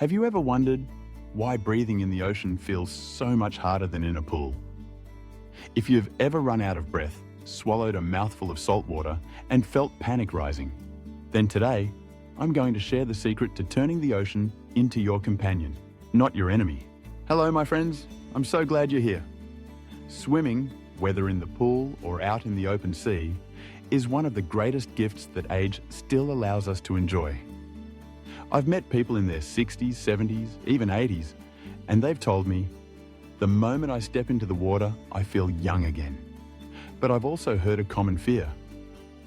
Have you ever wondered why breathing in the ocean feels so much harder than in a pool? If you've ever run out of breath, swallowed a mouthful of salt water, and felt panic rising, then today, I'm going to share the secret to turning the ocean into your companion, not your enemy. Hello, my friends. I'm so glad you're here. Swimming, whether in the pool or out in the open sea, is one of the greatest gifts that age still allows us to enjoy. I've met people in their 60s, 70s, even 80s, and they've told me, the moment I step into the water, I feel young again. But I've also heard a common fear.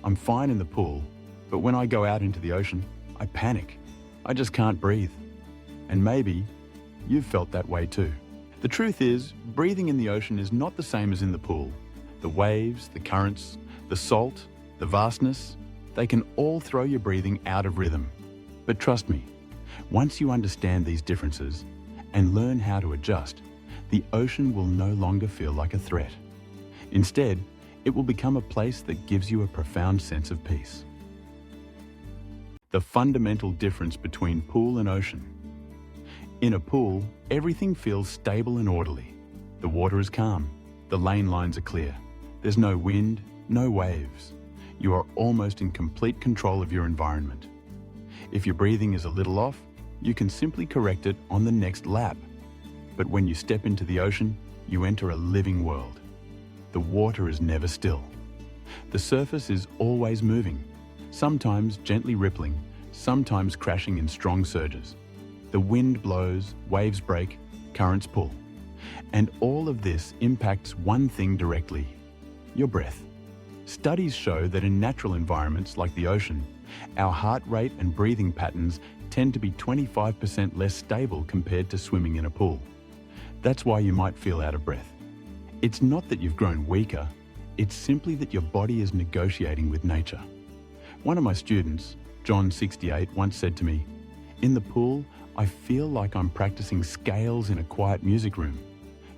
I'm fine in the pool, but when I go out into the ocean, I panic. I just can't breathe. And maybe you've felt that way too. The truth is, breathing in the ocean is not the same as in the pool. The waves, the currents, the salt, the vastness, they can all throw your breathing out of rhythm. But trust me, once you understand these differences and learn how to adjust, the ocean will no longer feel like a threat. Instead, it will become a place that gives you a profound sense of peace. The fundamental difference between pool and ocean. In a pool, everything feels stable and orderly. The water is calm, the lane lines are clear. There's no wind, no waves. You are almost in complete control of your environment. If your breathing is a little off, you can simply correct it on the next lap. But when you step into the ocean, you enter a living world. The water is never still. The surface is always moving, sometimes gently rippling, sometimes crashing in strong surges. The wind blows, waves break, currents pull. And all of this impacts one thing directly: your breath. Studies show that in natural environments like the ocean, our heart rate and breathing patterns tend to be 25% less stable compared to swimming in a pool. That's why you might feel out of breath. It's not that you've grown weaker, it's simply that your body is negotiating with nature. One of my students, John 68, once said to me, "In the pool, I feel like I'm practicing scales in a quiet music room.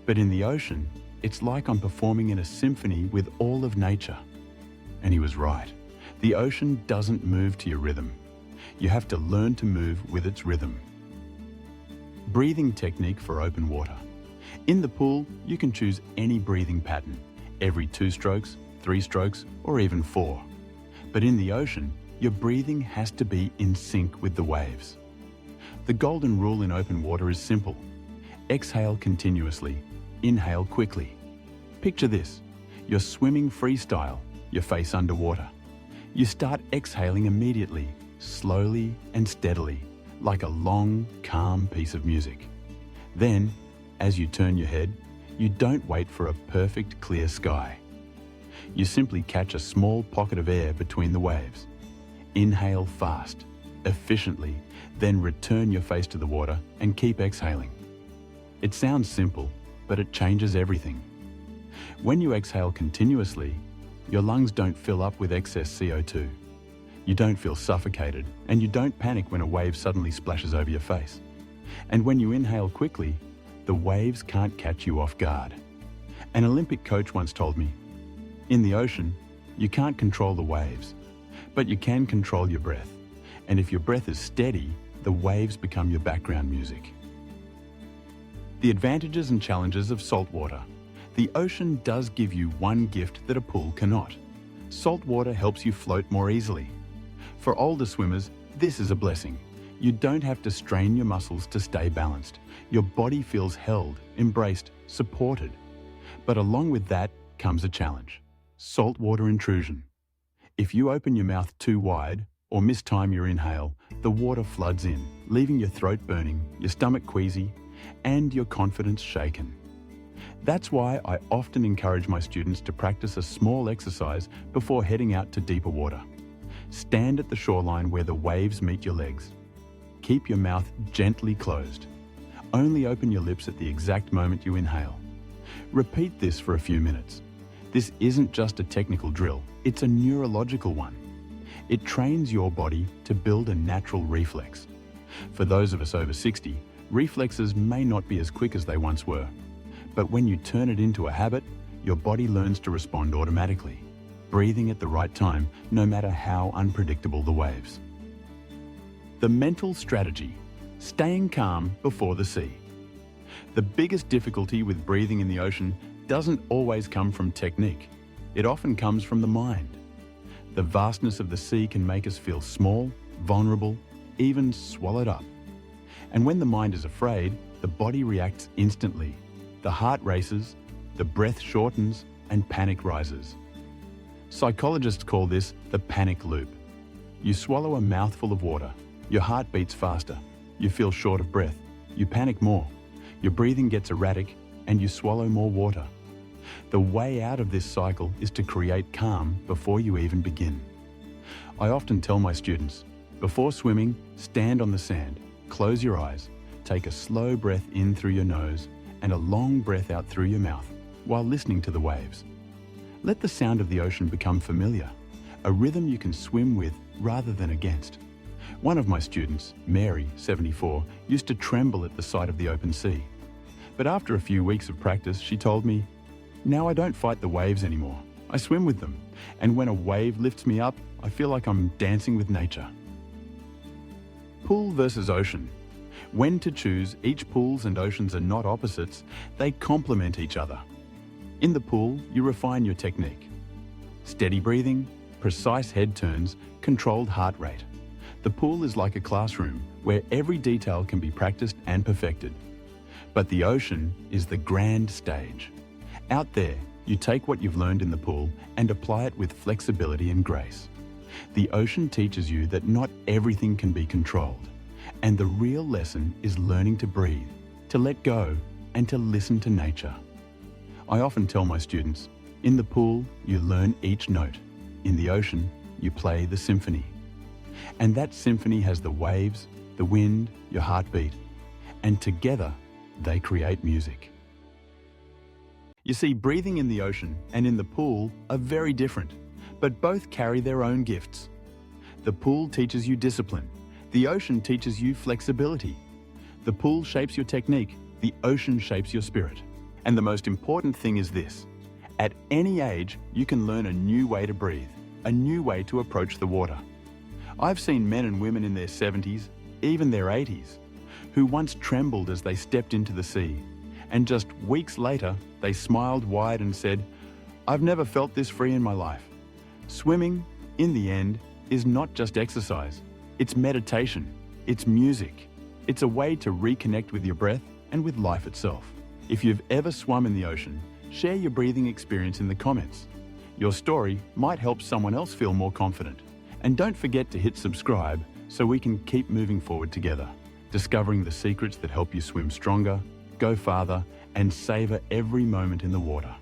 But in the ocean, it's like I'm performing in a symphony with all of nature." And he was right. The ocean doesn't move to your rhythm. You have to learn to move with its rhythm. Breathing technique for open water. In the pool, you can choose any breathing pattern, every 2 strokes, 3 strokes, or even 4. But in the ocean, your breathing has to be in sync with the waves. The golden rule in open water is simple. Exhale continuously, inhale quickly. Picture this: you're swimming freestyle, your face underwater. You start exhaling immediately, slowly and steadily, like a long, calm piece of music. Then, as you turn your head, you don't wait for a perfect, clear sky. You simply catch a small pocket of air between the waves. Inhale fast, efficiently, then return your face to the water and keep exhaling. It sounds simple, but it changes everything. When you exhale continuously, your lungs don't fill up with excess CO2. You don't feel suffocated, and you don't panic when a wave suddenly splashes over your face. And when you inhale quickly, the waves can't catch you off guard. An Olympic coach once told me, "In the ocean, you can't control the waves, but you can control your breath. And if your breath is steady, the waves become your background music." The advantages and challenges of salt water. The ocean does give you one gift that a pool cannot. Salt water helps you float more easily. For older swimmers, this is a blessing. You don't have to strain your muscles to stay balanced. Your body feels held, embraced, supported. But along with that comes a challenge: saltwater intrusion. If you open your mouth too wide or mistime your inhale, the water floods in, leaving your throat burning, your stomach queasy, and your confidence shaken. That's why I often encourage my students to practice a small exercise before heading out to deeper water. Stand at the shoreline where the waves meet your legs. Keep your mouth gently closed. Only open your lips at the exact moment you inhale. Repeat this for a few minutes. This isn't just a technical drill, it's a neurological one. It trains your body to build a natural reflex. For those of us over 60, reflexes may not be as quick as they once were. But when you turn it into a habit, your body learns to respond automatically, breathing at the right time, no matter how unpredictable the waves. The mental strategy. staying calm before the sea. The biggest difficulty with breathing in the ocean doesn't always come from technique. It often comes from the mind. The vastness of the sea can make us feel small, vulnerable, even swallowed up. And when the mind is afraid, the body reacts instantly. The heart races, the breath shortens, and panic rises. Psychologists call this the panic loop. You swallow a mouthful of water, your heart beats faster, you feel short of breath, you panic more, your breathing gets erratic, and you swallow more water. The way out of this cycle is to create calm before you even begin. I often tell my students, before swimming, stand on the sand, close your eyes, take a slow breath in through your nose and a long breath out through your mouth while listening to the waves. Let the sound of the ocean become familiar, a rhythm you can swim with rather than against. One of my students, Mary, 74, used to tremble at the sight of the open sea. But after a few weeks of practice, she told me, "Now I don't fight the waves anymore. I swim with them, and when a wave lifts me up, I feel like I'm dancing with nature." Pool versus ocean. When to choose, each pools and oceans are not opposites, they complement each other. In the pool, you refine your technique. Steady breathing, precise head turns, controlled heart rate. The pool is like a classroom where every detail can be practiced and perfected. But the ocean is the grand stage. Out there, you take what you've learned in the pool and apply it with flexibility and grace. The ocean teaches you that not everything can be controlled. And the real lesson is learning to breathe, to let go, and to listen to nature. I often tell my students, in the pool, you learn each note. In the ocean, you play the symphony. And that symphony has the waves, the wind, your heartbeat. And together, they create music. You see, breathing in the ocean and in the pool are very different, but both carry their own gifts. The pool teaches you discipline. The ocean teaches you flexibility. The pool shapes your technique. The ocean shapes your spirit. And the most important thing is this. At any age, you can learn a new way to breathe, a new way to approach the water. I've seen men and women in their 70s, even their 80s, who once trembled as they stepped into the sea. And just weeks later, they smiled wide and said, "I've never felt this free in my life." Swimming, in the end, is not just exercise. It's meditation. It's music. It's a way to reconnect with your breath and with life itself. If you've ever swum in the ocean, share your breathing experience in the comments. Your story might help someone else feel more confident. And don't forget to hit subscribe so we can keep moving forward together, discovering the secrets that help you swim stronger, go farther, and savor every moment in the water.